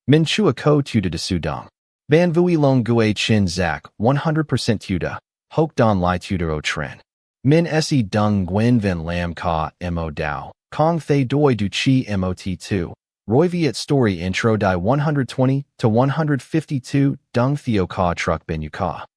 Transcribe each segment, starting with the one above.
Min chua ko tuda de sudong. Ban vui long gue chin zak 100% tuda. Hok don lai tuda o tren. Min se dung guen ven lam ka mo dao. Kong thay doi du chi mot2. Roy Viet story intro die 120 to 152 dung theo ka truck ben yu ka.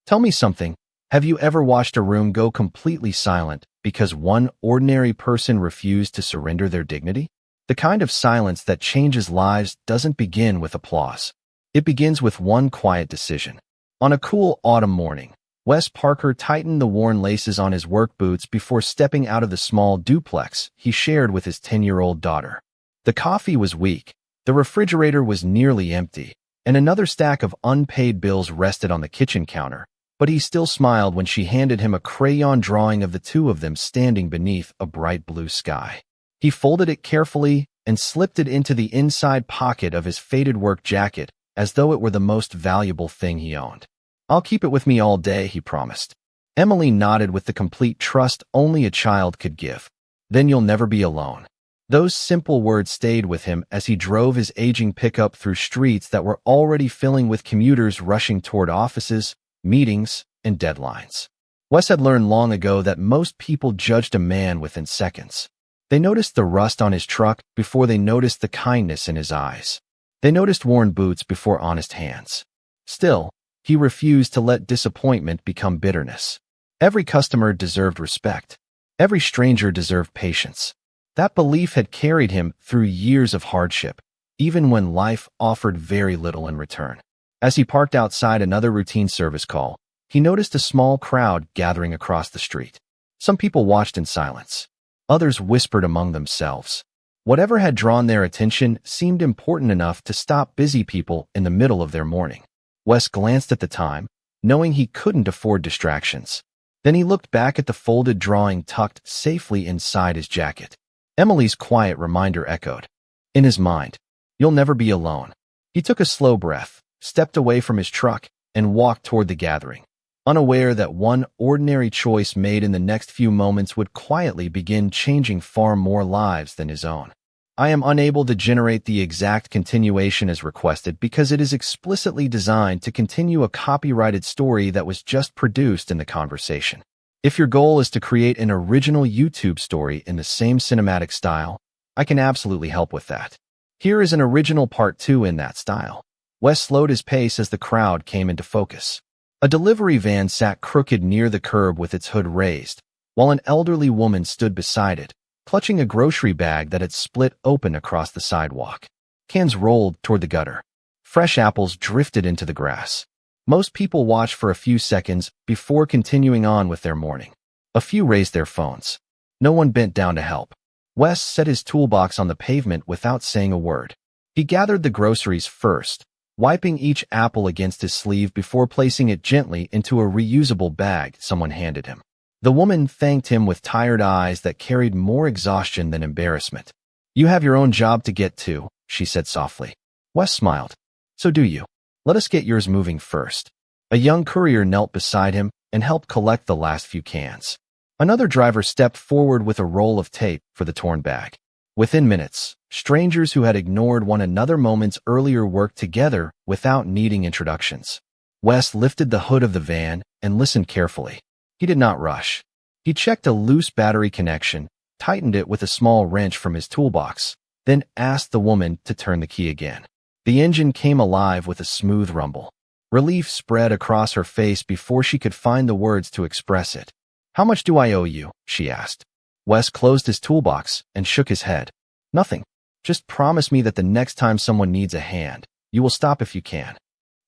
Tell me something. Have you ever watched a room go completely silent because one ordinary person refused to surrender their dignity? The kind of silence that changes lives doesn't begin with applause. It begins with one quiet decision. On a cool autumn morning, Wes Parker tightened the worn laces on his work boots before stepping out of the small duplex he shared with his 10-year-old daughter. The coffee was weak, the refrigerator was nearly empty, and another stack of unpaid bills rested on the kitchen counter, but he still smiled when she handed him a crayon drawing of the two of them standing beneath a bright blue sky. He folded it carefully and slipped it into the inside pocket of his faded work jacket as though it were the most valuable thing he owned. I'll keep it with me all day, he promised. Emily nodded with the complete trust only a child could give. Then you'll never be alone. Those simple words stayed with him as he drove his aging pickup through streets that were already filling with commuters rushing toward offices, meetings, and deadlines. Wes had learned long ago that most people judged a man within seconds. They noticed the rust on his truck before they noticed the kindness in his eyes. They noticed worn boots before honest hands. Still, he refused to let disappointment become bitterness. Every customer deserved respect. Every stranger deserved patience. That belief had carried him through years of hardship, even when life offered very little in return. As he parked outside another routine service call, he noticed a small crowd gathering across the street. Some people watched in silence. Others whispered among themselves. Whatever had drawn their attention seemed important enough to stop busy people in the middle of their morning. Wes glanced at the time, knowing he couldn't afford distractions. Then he looked back at the folded drawing tucked safely inside his jacket. Emily's quiet reminder echoed. In his mind, you'll never be alone. He took a slow breath, stepped away from his truck, and walked toward the gathering, unaware that one ordinary choice made in the next few moments would quietly begin changing far more lives than his own. I am unable to generate the exact continuation as requested because it is explicitly designed to continue a copyrighted story that was just produced in the conversation. If your goal is to create an original YouTube story in the same cinematic style, I can absolutely help with that. Here is an original part 2 in that style. Wes slowed his pace as the crowd came into focus. A delivery van sat crooked near the curb with its hood raised, while an elderly woman stood beside it, clutching a grocery bag that had split open across the sidewalk. Cans rolled toward the gutter. Fresh apples drifted into the grass. Most people watched for a few seconds before continuing on with their morning. A few raised their phones. No one bent down to help. Wes set his toolbox on the pavement without saying a word. He gathered the groceries first, wiping each apple against his sleeve before placing it gently into a reusable bag someone handed him. The woman thanked him with tired eyes that carried more exhaustion than embarrassment. You have your own job to get to, she said softly. Wes smiled. So do you. Let us get yours moving first. A young courier knelt beside him and helped collect the last few cans. Another driver stepped forward with a roll of tape for the torn bag. Within minutes, strangers who had ignored one another moments earlier worked together without needing introductions. Wes lifted the hood of the van and listened carefully. He did not rush. He checked a loose battery connection, tightened it with a small wrench from his toolbox, then asked the woman to turn the key again. The engine came alive with a smooth rumble. Relief spread across her face before she could find the words to express it. How much do I owe you? She asked. Wes closed his toolbox and shook his head. Nothing. Just promise me that the next time someone needs a hand, you will stop if you can.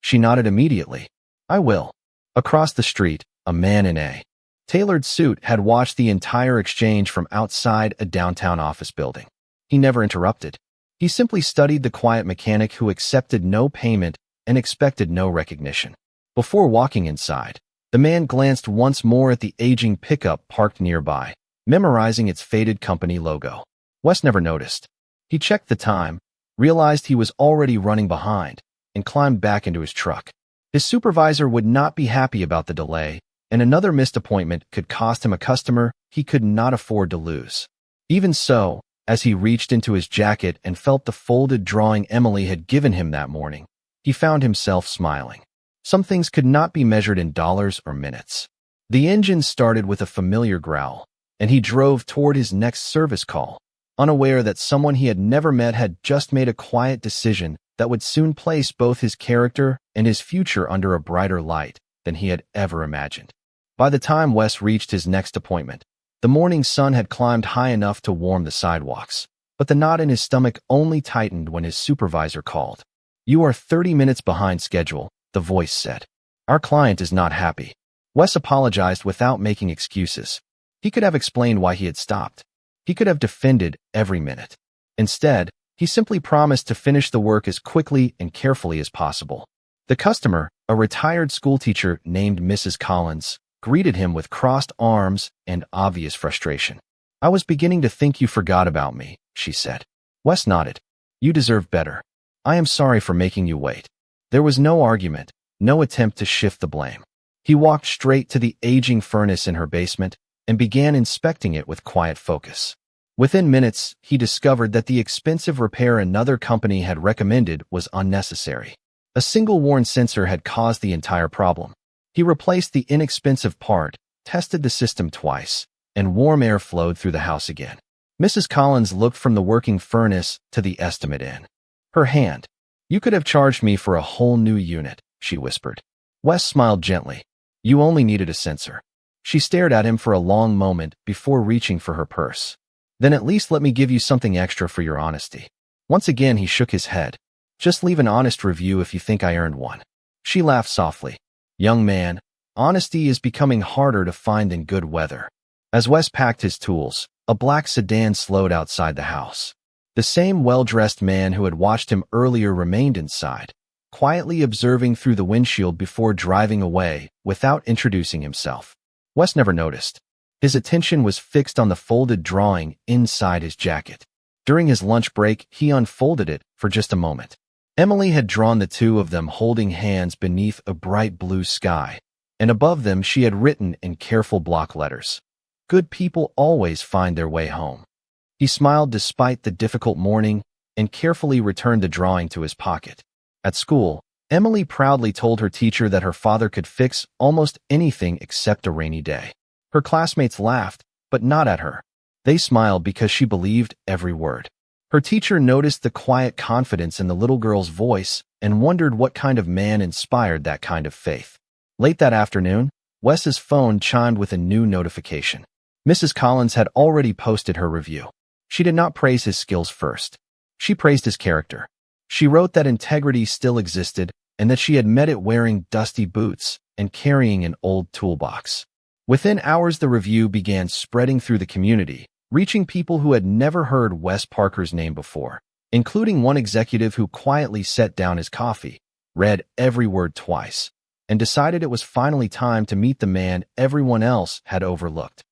She nodded immediately. I will. Across the street, a man in a tailored suit had watched the entire exchange from outside a downtown office building. He never interrupted. He simply studied the quiet mechanic who accepted no payment and expected no recognition. Before walking inside, the man glanced once more at the aging pickup parked nearby, memorizing its faded company logo. Wes never noticed. He checked the time, realized he was already running behind, and climbed back into his truck. His supervisor would not be happy about the delay, and another missed appointment could cost him a customer he could not afford to lose. Even so, As he reached into his jacket and felt the folded drawing Emily had given him that morning, he found himself smiling. Some things could not be measured in dollars or minutes. The engine started with a familiar growl, and he drove toward his next service call, unaware that someone he had never met had just made a quiet decision that would soon place both his character and his future under a brighter light than he had ever imagined. By the time Wes reached his next appointment, the morning sun had climbed high enough to warm the sidewalks, but the knot in his stomach only tightened when his supervisor called. "You are 30 minutes behind schedule," the voice said. "Our client is not happy." Wes apologized without making excuses. He could have explained why he had stopped. He could have defended every minute. Instead, he simply promised to finish the work as quickly and carefully as possible. The customer, a retired schoolteacher named Mrs. Collins, greeted him with crossed arms and obvious frustration. "I was beginning to think you forgot about me," she said. Wes nodded. "You deserve better. I am sorry for making you wait." There was no argument, no attempt to shift the blame. He walked straight to the aging furnace in her basement and began inspecting it with quiet focus. Within minutes, he discovered that the expensive repair another company had recommended was unnecessary. A single worn sensor had caused the entire problem. He replaced the inexpensive part, tested the system twice, and warm air flowed through the house again. Mrs. Collins looked from the working furnace to the estimate in her hand. "You could have charged me for a whole new unit," she whispered. Wes smiled gently. "You only needed a sensor." She stared at him for a long moment before reaching for her purse. "Then at least let me give you something extra for your honesty." Once again he shook his head. "Just leave an honest review if you think I earned one." She laughed softly. "Young man, honesty is becoming harder to find than good weather." As Wes packed his tools, a black sedan slowed outside the house. The same well-dressed man who had watched him earlier remained inside, quietly observing through the windshield before driving away without introducing himself. Wes never noticed. His attention was fixed on the folded drawing inside his jacket. During his lunch break, he unfolded it for just a moment. Emily had drawn the two of them holding hands beneath a bright blue sky, and above them she had written in careful block letters, "Good people always find their way home." He smiled despite the difficult morning and carefully returned the drawing to his pocket. At school, Emily proudly told her teacher that her father could fix almost anything except a rainy day. Her classmates laughed, but not at her. They smiled because she believed every word. Her teacher noticed the quiet confidence in the little girl's voice and wondered what kind of man inspired that kind of faith. Late that afternoon, Wes's phone chimed with a new notification. Mrs. Collins had already posted her review. She did not praise his skills first. She praised his character. She wrote that integrity still existed and that she had met it wearing dusty boots and carrying an old toolbox. Within hours, the review began spreading through the community, reaching people who had never heard Wes Parker's name before, including one executive who quietly set down his coffee, read every word twice, and decided it was finally time to meet the man everyone else had overlooked.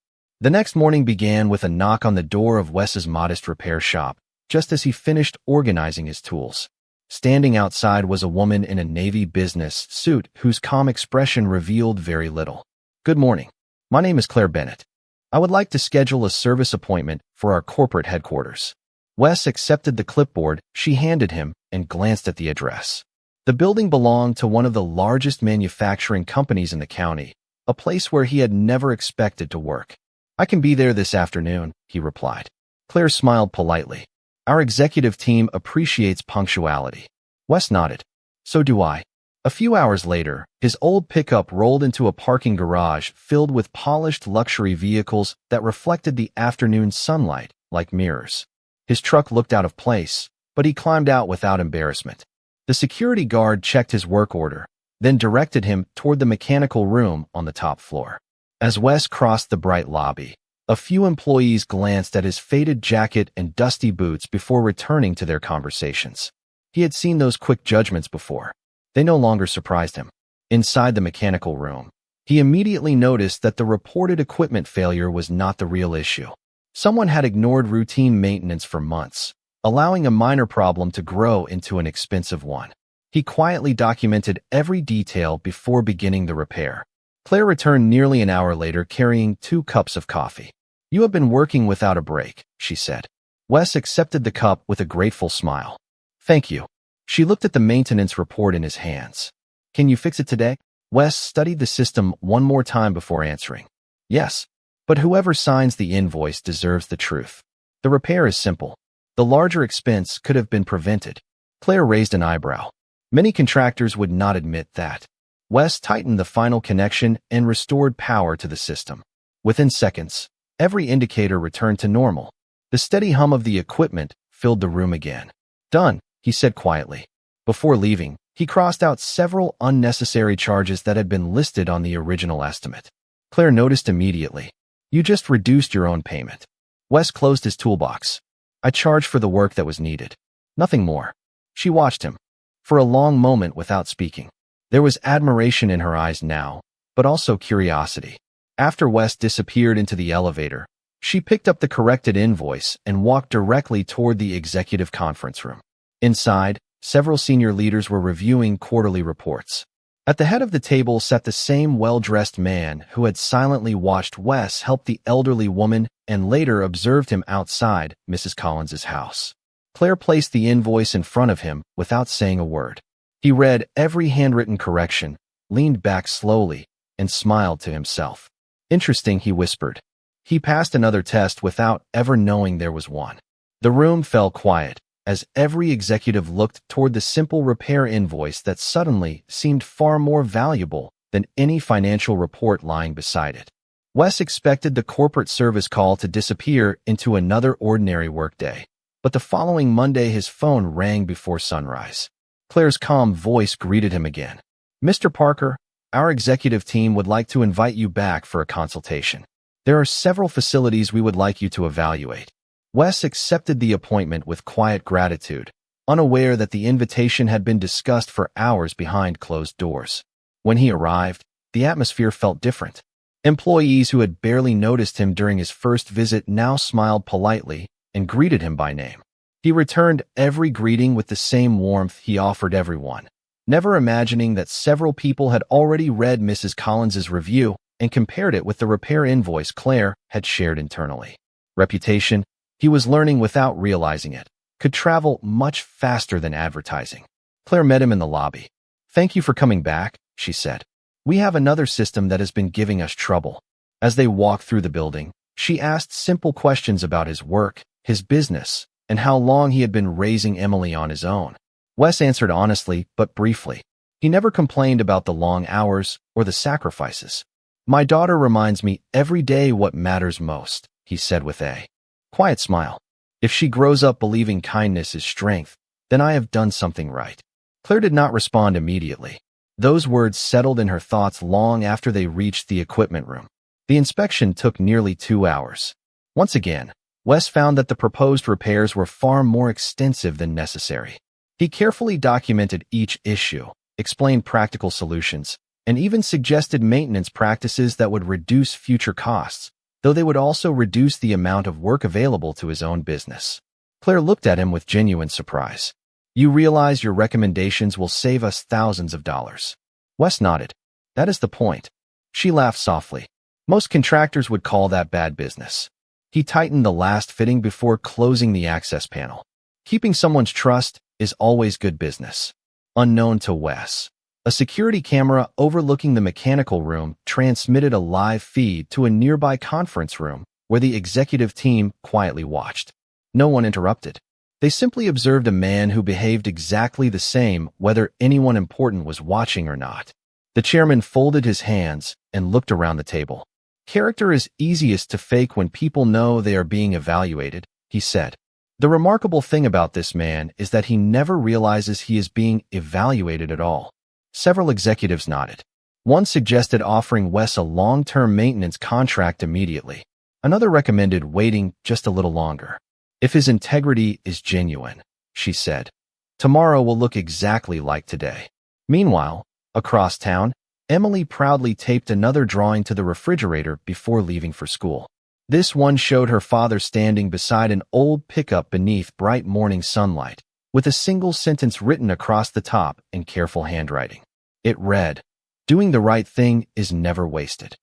The next morning began with a knock on the door of Wes's modest repair shop, just as he finished organizing his tools. Standing outside was a woman in a navy business suit whose calm expression revealed very little. "Good morning. My name is Claire Bennett. I would like to schedule a service appointment for our corporate headquarters." Wes accepted the clipboard she handed him and glanced at the address. The building belonged to one of the largest manufacturing companies in the county, a place where he had never expected to work. "I can be there this afternoon," he replied. Claire smiled politely. "Our executive team appreciates punctuality." Wes nodded. "So do I." A few hours later, his old pickup rolled into a parking garage filled with polished luxury vehicles that reflected the afternoon sunlight like mirrors. His truck looked out of place, but he climbed out without embarrassment. The security guard checked his work order, then directed him toward the mechanical room on the top floor. As Wes crossed the bright lobby, a few employees glanced at his faded jacket and dusty boots before returning to their conversations. He had seen those quick judgments before. They no longer surprised him. Inside the mechanical room, he immediately noticed that the reported equipment failure was not the real issue. Someone had ignored routine maintenance for months, allowing a minor problem to grow into an expensive one. He quietly documented every detail before beginning the repair. Claire returned nearly an hour later carrying 2 cups of coffee. "You have been working without a break," she said. Wes accepted the cup with a grateful smile. Thank you. She looked at the maintenance report in his hands. Can you fix it today? Wes studied the system one more time before answering. Yes, but whoever signs the invoice deserves the truth. The repair is simple. The larger expense could have been prevented. Claire raised an eyebrow. Many contractors would not admit that. Wes tightened the final connection and restored power to the system. Within seconds, every indicator returned to normal. The steady hum of the equipment filled the room again. Done, he said quietly. Before leaving, he crossed out several unnecessary charges that had been listed on the original estimate. Claire noticed immediately. You just reduced your own payment. Wes closed his toolbox. I charged for the work that was needed. Nothing more. She watched him. For a long moment without speaking. There was admiration in her eyes now, but also curiosity. After Wes disappeared into the elevator, she picked up the corrected invoice and walked directly toward the executive conference room. Inside, several senior leaders were reviewing quarterly reports. At the head of the table sat the same well-dressed man who had silently watched Wes help the elderly woman and later observed him outside Mrs. Collins's house. Claire placed the invoice in front of him without saying a word. He read every handwritten correction, leaned back slowly, and smiled to himself. Interesting, he whispered. He passed another test without ever knowing there was one. The room fell quiet as every executive looked toward the simple repair invoice that suddenly seemed far more valuable than any financial report lying beside it. Wes expected the corporate service call to disappear into another ordinary workday, but the following Monday his phone rang before sunrise. Claire's calm voice greeted him again. Mr. Parker, our executive team would like to invite you back for a consultation. There are several facilities we would like you to evaluate. Wes accepted the appointment with quiet gratitude, unaware that the invitation had been discussed for hours behind closed doors. When he arrived, the atmosphere felt different. Employees who had barely noticed him during his first visit now smiled politely and greeted him by name. He returned every greeting with the same warmth he offered everyone, never imagining that several people had already read Mrs. Collins's review and compared it with the repair invoice Claire had shared internally. Reputation, he was learning without realizing it, could travel much faster than advertising. Claire met him in the lobby. Thank you for coming back, she said. We have another system that has been giving us trouble. As they walked through the building, she asked simple questions about his work, his business, and how long he had been raising Emily on his own. Wes answered honestly but briefly. He never complained about the long hours or the sacrifices. My daughter reminds me every day what matters most, he said with a quiet smile. If she grows up believing kindness is strength, then I have done something right. Claire did not respond immediately. Those words settled in her thoughts long after they reached the equipment room. The inspection took nearly 2 hours. Once again, Wes found that the proposed repairs were far more extensive than necessary. He carefully documented each issue, explained practical solutions, and even suggested maintenance practices that would reduce future costs, though they would also reduce the amount of work available to his own business. Claire looked at him with genuine surprise. You realize your recommendations will save us thousands of dollars. Wes nodded. That is the point. She laughed softly. Most contractors would call that bad business. He tightened the last fitting before closing the access panel. Keeping someone's trust is always good business. Unknown to Wes, a security camera overlooking the mechanical room transmitted a live feed to a nearby conference room where the executive team quietly watched. No one interrupted. They simply observed a man who behaved exactly the same whether anyone important was watching or not. The chairman folded his hands and looked around the table. Character is easiest to fake when people know they are being evaluated, he said. The remarkable thing about this man is that he never realizes he is being evaluated at all. Several executives nodded. One suggested offering Wes a long-term maintenance contract immediately. Another recommended waiting just a little longer. If his integrity is genuine, she said, tomorrow will look exactly like today. Meanwhile, across town, Emily proudly taped another drawing to the refrigerator before leaving for school. This one showed her father standing beside an old pickup beneath bright morning sunlight, with a single sentence written across the top in careful handwriting. It read, "Doing the right thing is never wasted."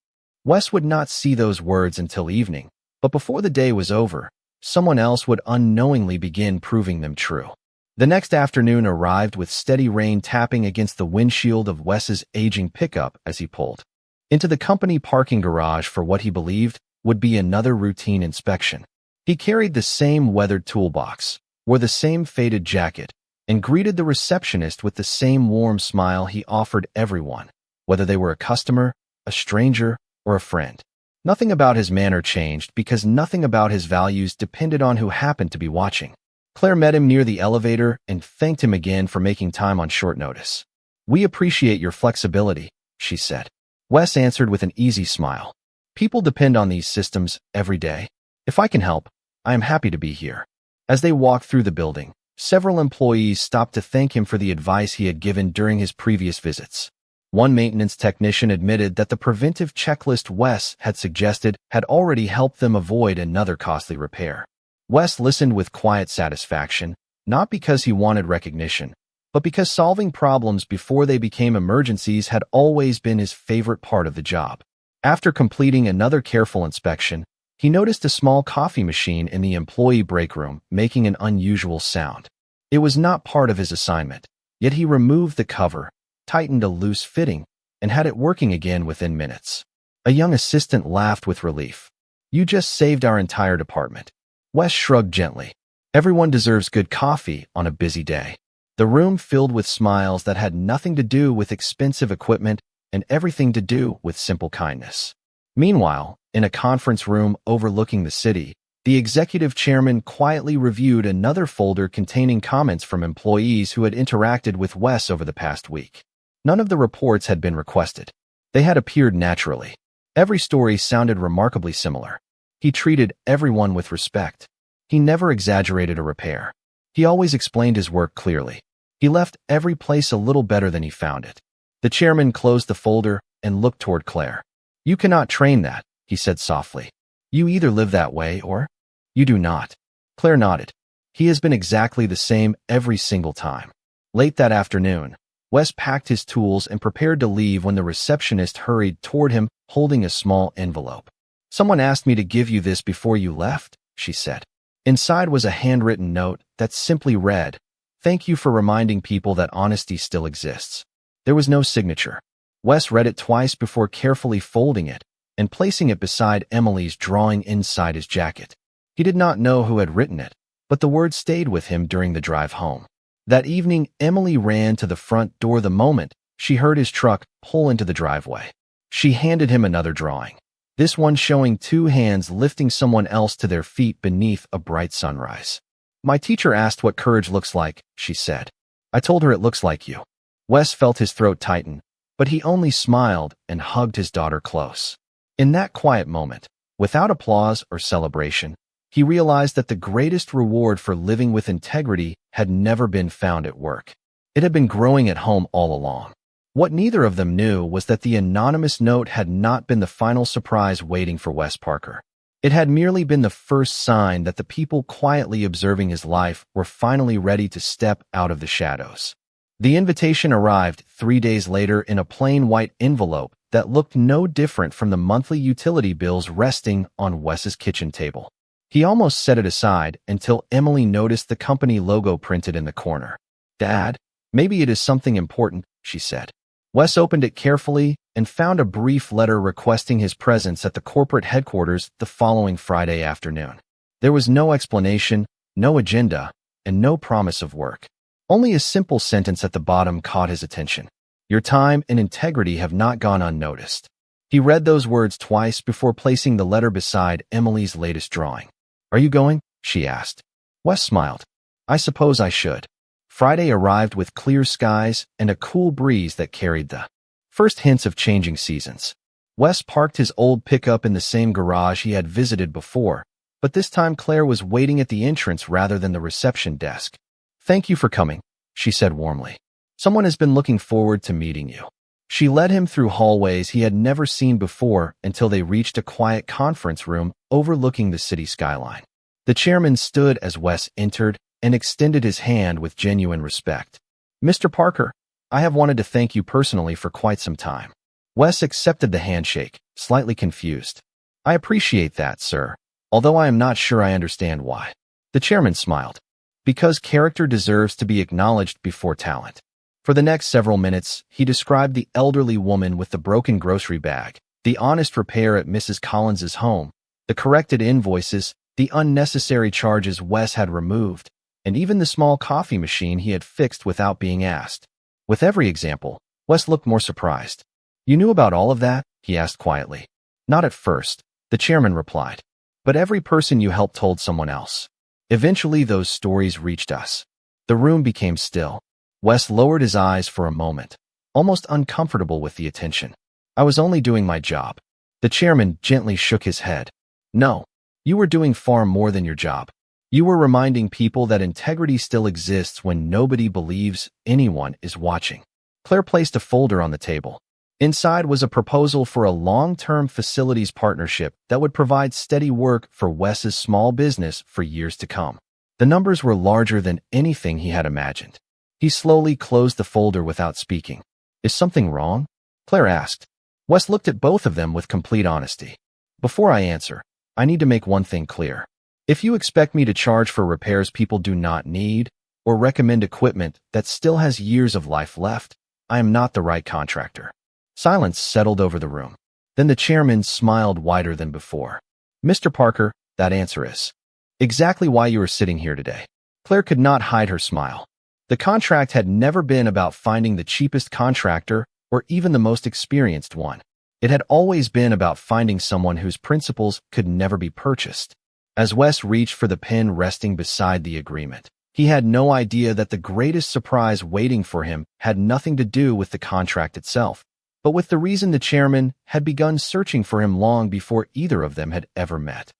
Wes would not see those words until evening, but before the day was over, someone else would unknowingly begin proving them true. The next afternoon arrived with steady rain tapping against the windshield of Wes's aging pickup as he pulled into the company parking garage for what he believed would be another routine inspection. He carried the same weathered toolbox, wore the same faded jacket, and greeted the receptionist with the same warm smile he offered everyone, whether they were a customer, a stranger, or a friend. Nothing about his manner changed because nothing about his values depended on who happened to be watching. Claire met him near the elevator and thanked him again for making time on short notice. "We appreciate your flexibility," she said. Wes answered with an easy smile. "People depend on these systems every day. If I can help, I am happy to be here." As they walked through the building, several employees stopped to thank him for the advice he had given during his previous visits. One maintenance technician admitted that the preventive checklist Wes had suggested had already helped them avoid another costly repair. Wes listened with quiet satisfaction, not because he wanted recognition, but because solving problems before they became emergencies had always been his favorite part of the job. After completing another careful inspection, he noticed a small coffee machine in the employee break room making an unusual sound. It was not part of his assignment, yet he removed the cover, tightened a loose fitting, and had it working again within minutes. A young assistant laughed with relief. "You just saved our entire department." Wes shrugged gently. Everyone deserves good coffee on a busy day. The room filled with smiles that had nothing to do with expensive equipment and everything to do with simple kindness. Meanwhile, in a conference room overlooking the city, the executive chairman quietly reviewed another folder containing comments from employees who had interacted with Wes over the past week. None of the reports had been requested. They had appeared naturally. Every story sounded remarkably similar. He treated everyone with respect. He never exaggerated a repair. He always explained his work clearly. He left every place a little better than he found it. The chairman closed the folder and looked toward Claire. "You cannot train that," he said softly. "You either live that way or you do not." Claire nodded. "He has been exactly the same every single time." Late that afternoon, Wes packed his tools and prepared to leave when the receptionist hurried toward him holding a small envelope. "Someone asked me to give you this before you left," she said. Inside was a handwritten note that simply read, "Thank you for reminding people that honesty still exists." There was no signature. Wes read it twice before carefully folding it and placing it beside Emily's drawing inside his jacket. He did not know who had written it, but the words stayed with him during the drive home. That evening, Emily ran to the front door the moment she heard his truck pull into the driveway. She handed him another drawing, this one showing two hands lifting someone else to their feet beneath a bright sunrise. "My teacher asked what courage looks like," she said. "I told her it looks like you." Wes felt his throat tighten, but he only smiled and hugged his daughter close. In that quiet moment, without applause or celebration, he realized that the greatest reward for living with integrity had never been found at work. It had been growing at home all along. What neither of them knew was that the anonymous note had not been the final surprise waiting for Wes Parker. It had merely been the first sign that the people quietly observing his life were finally ready to step out of the shadows. The invitation arrived 3 days later in a plain white envelope that looked no different from the monthly utility bills resting on Wes's kitchen table. He almost set it aside until Emily noticed the company logo printed in the corner. "Dad, maybe it is something important," she said. Wes opened it carefully and found a brief letter requesting his presence at the corporate headquarters the following Friday afternoon. There was no explanation, no agenda, and no promise of work. Only a simple sentence at the bottom caught his attention. "Your time and integrity have not gone unnoticed." He read those words twice before placing the letter beside Emily's latest drawing. "Are you going?" she asked. Wes smiled. "I suppose I should." Friday arrived with clear skies and a cool breeze that carried the first hints of changing seasons. Wes parked his old pickup in the same garage he had visited before, but this time Claire was waiting at the entrance rather than the reception desk. "Thank you for coming," she said warmly. "Someone has been looking forward to meeting you." She led him through hallways he had never seen before until they reached a quiet conference room overlooking the city skyline. The chairman stood as Wes entered and extended his hand with genuine respect. "Mr. Parker, I have wanted to thank you personally for quite some time." Wes accepted the handshake, slightly confused. "I appreciate that, sir. although I am not sure I understand why. The chairman smiled. Because character deserves to be acknowledged before talent. For the next several minutes, he described the elderly woman with the broken grocery bag, the honest repair at Mrs. Collins's home, the corrected invoices, the unnecessary charges Wes had removed, and even the small coffee machine he had fixed without being asked. With every example, Wes looked more surprised. "You knew about all of that?" he asked quietly. "Not at first," the chairman replied. "But every person you helped told someone else. Eventually those stories reached us." The room became still. Wes lowered his eyes for a moment, almost uncomfortable with the attention. "I was only doing my job." The chairman gently shook his head. "No, you were doing far more than your job. You were reminding people that integrity still exists when nobody believes anyone is watching." Claire placed a folder on the table. Inside was a proposal for a long-term facilities partnership that would provide steady work for Wes's small business for years to come. The numbers were larger than anything he had imagined. He slowly closed the folder without speaking. "Is something wrong?" Claire asked. Wes looked at both of them with complete honesty. "Before I answer, I need to make one thing clear. If you expect me to charge for repairs people do not need, or recommend equipment that still has years of life left, I am not the right contractor." Silence settled over the room. Then the chairman smiled wider than before. "Mr. Parker, that answer is exactly why you are sitting here today." Claire could not hide her smile. The contract had never been about finding the cheapest contractor or even the most experienced one. It had always been about finding someone whose principles could never be purchased. As Wes reached for the pen resting beside the agreement, he had no idea that the greatest surprise waiting for him had nothing to do with the contract itself, but with the reason the chairman had begun searching for him long before either of them had ever met.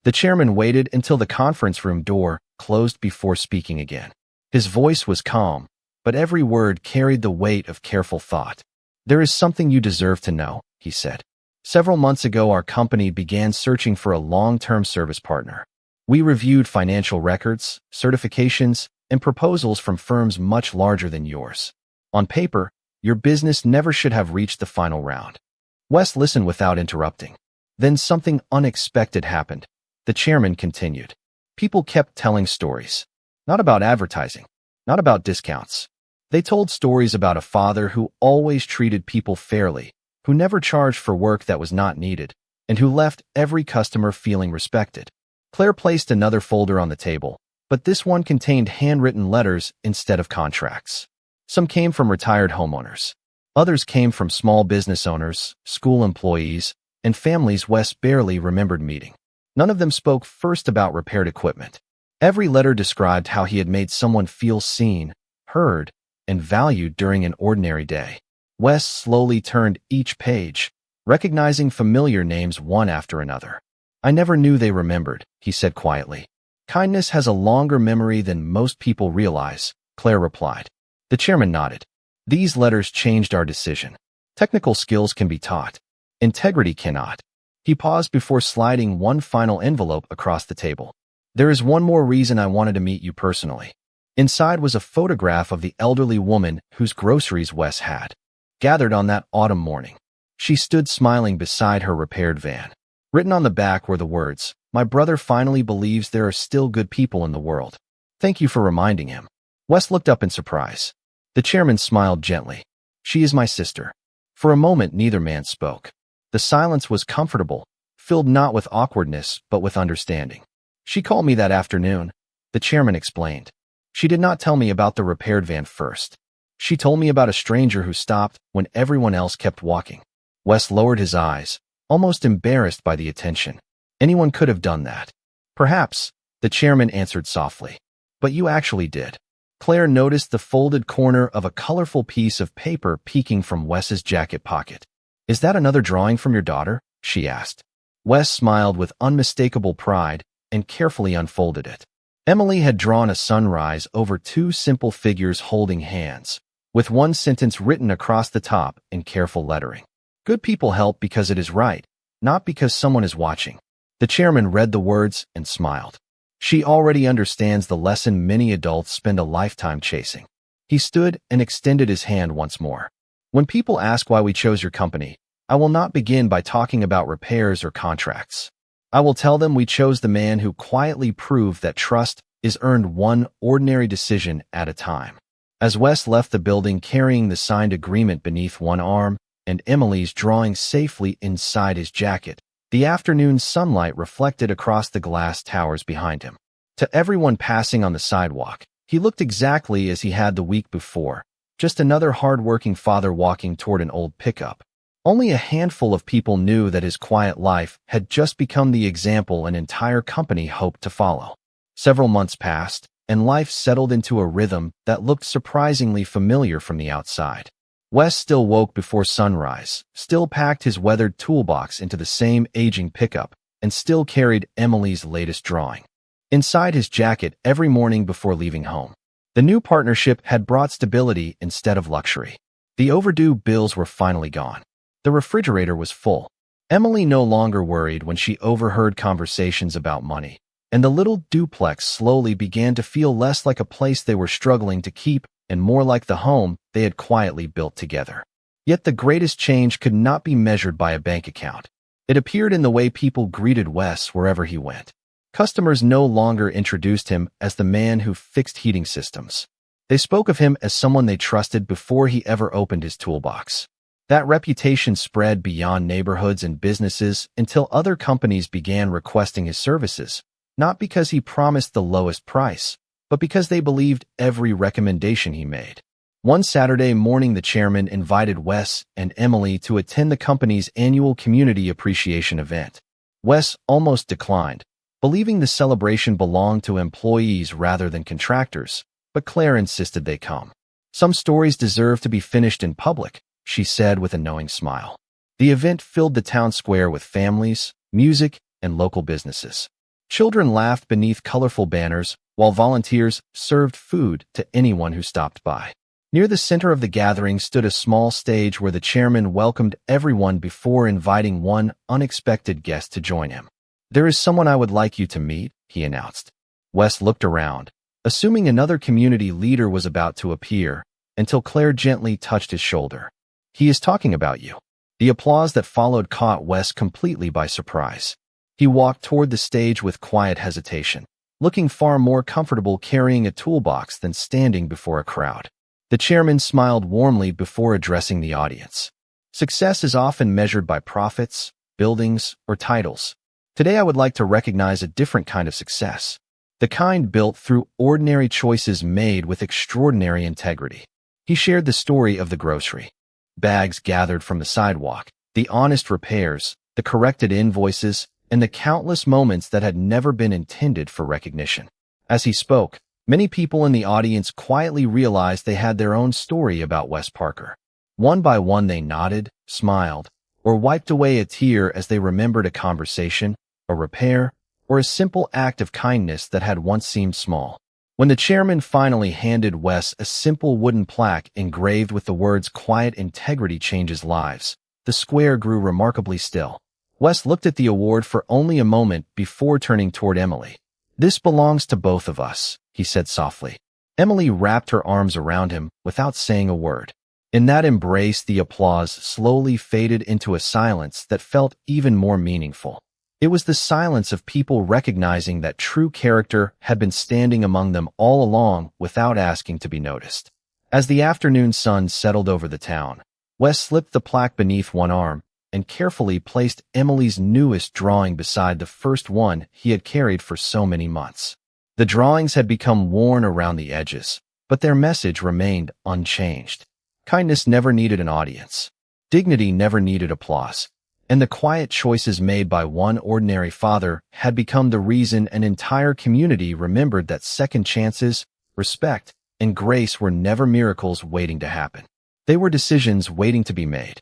The chairman waited until the conference room door closed before speaking again. His voice was calm, but every word carried the weight of careful thought. "There is something you deserve to know," he said. "Several months ago, our company began searching for a long-term service partner. We reviewed financial records, certifications, and proposals from firms much larger than yours. On paper, your business never should have reached the final round." Wes listened without interrupting. Then something unexpected happened. The chairman continued. "People kept telling stories. Not about advertising, not about discounts. They told stories about a father who always treated people fairly, who never charged for work that was not needed, and who left every customer feeling respected." Claire placed another folder on the table, but this one contained handwritten letters instead of contracts. Some came from retired homeowners. Others came from small business owners, school employees, and families Wes barely remembered meeting. None of them spoke first about repaired equipment. Every letter described how he had made someone feel seen, heard, and valued during an ordinary day. Wes slowly turned each page, recognizing familiar names one after another. "I never knew they remembered," he said quietly. "Kindness has a longer memory than most people realize," Claire replied. The chairman nodded. "These letters changed our decision. Technical skills can be taught. Integrity cannot." He paused before sliding one final envelope across the table. "There is one more reason I wanted to meet you personally." Inside was a photograph of the elderly woman whose groceries Wes had gathered on that autumn morning. She stood smiling beside her repaired van. Written on the back were the words, "My brother finally believes there are still good people in the world. Thank you for reminding him." Wes looked up in surprise. The chairman smiled gently. "She is my sister." For a moment, neither man spoke. The silence was comfortable, filled not with awkwardness, but with understanding. "She called me that afternoon," the chairman explained. "She did not tell me about the repaired van first. She told me about a stranger who stopped when everyone else kept walking." Wes lowered his eyes, almost embarrassed by the attention. "Anyone could have done that." "Perhaps," the chairman answered softly. "But you actually did." Claire noticed the folded corner of a colorful piece of paper peeking from Wes's jacket pocket. "Is that another drawing from your daughter?" she asked. Wes smiled with unmistakable pride and carefully unfolded it. Emily had drawn a sunrise over two simple figures holding hands, with one sentence written across the top in careful lettering. "Good people help because it is right, not because someone is watching." The chairman read the words and smiled. "She already understands the lesson many adults spend a lifetime chasing." He stood and extended his hand once more. "When people ask why we chose your company, I will not begin by talking about repairs or contracts. I will tell them we chose the man who quietly proved that trust is earned one ordinary decision at a time. As Wes left the building carrying the signed agreement beneath one arm and Emily's drawing safely inside his jacket, the afternoon sunlight reflected across the glass towers behind him. To everyone passing on the sidewalk, he looked exactly as he had the week before, just another hardworking father walking toward an old pickup. Only a handful of people knew that his quiet life had just become the example an entire company hoped to follow. Several months passed, and life settled into a rhythm that looked surprisingly familiar from the outside. Wes still woke before sunrise, still packed his weathered toolbox into the same aging pickup, and still carried Emily's latest drawing inside his jacket every morning before leaving home. The new partnership had brought stability instead of luxury. The overdue bills were finally gone. The refrigerator was full. Emily no longer worried when she overheard conversations about money, and the little duplex slowly began to feel less like a place they were struggling to keep and more like the home they had quietly built together. Yet the greatest change could not be measured by a bank account. It appeared in the way people greeted Wes wherever he went. Customers no longer introduced him as the man who fixed heating systems. They spoke of him as someone they trusted before he ever opened his toolbox. That reputation spread beyond neighborhoods and businesses until other companies began requesting his services, not because he promised the lowest price, but because they believed every recommendation he made. One Saturday morning, the chairman invited Wes and Emily to attend the company's annual community appreciation event. Wes almost declined, believing the celebration belonged to employees rather than contractors, but Claire insisted they come. Some stories deserve to be finished in public, she said with a knowing smile. The event filled the town square with families, music, and local businesses. Children laughed beneath colorful banners, while volunteers served food to anyone who stopped by. Near the center of the gathering stood a small stage where the chairman welcomed everyone before inviting one unexpected guest to join him. "There is someone I would like you to meet," he announced. Wes looked around, assuming another community leader was about to appear, until Claire gently touched his shoulder. "He is talking about you." The applause that followed caught Wes completely by surprise. He walked toward the stage with quiet hesitation, looking far more comfortable carrying a toolbox than standing before a crowd. The chairman smiled warmly before addressing the audience. "Success is often measured by profits, buildings, or titles. Today I would like to recognize a different kind of success, the kind built through ordinary choices made with extraordinary integrity." He shared the story of the grocery bags gathered from the sidewalk, the honest repairs, the corrected invoices, and the countless moments that had never been intended for recognition. As he spoke, many people in the audience quietly realized they had their own story about Wes Parker. One by one they nodded, smiled, or wiped away a tear as they remembered a conversation, a repair, or a simple act of kindness that had once seemed small. When the chairman finally handed Wes a simple wooden plaque engraved with the words "Quiet integrity changes lives," the square grew remarkably still. Wes looked at the award for only a moment before turning toward Emily. "This belongs to both of us," he said softly. Emily wrapped her arms around him without saying a word. In that embrace, the applause slowly faded into a silence that felt even more meaningful. It was the silence of people recognizing that true character had been standing among them all along without asking to be noticed. As the afternoon sun settled over the town, Wes slipped the plaque beneath one arm and carefully placed Emily's newest drawing beside the first one he had carried for so many months. The drawings had become worn around the edges, but their message remained unchanged. Kindness never needed an audience. Dignity never needed applause. And the quiet choices made by one ordinary father had become the reason an entire community remembered that second chances, respect, and grace were never miracles waiting to happen. They were decisions waiting to be made.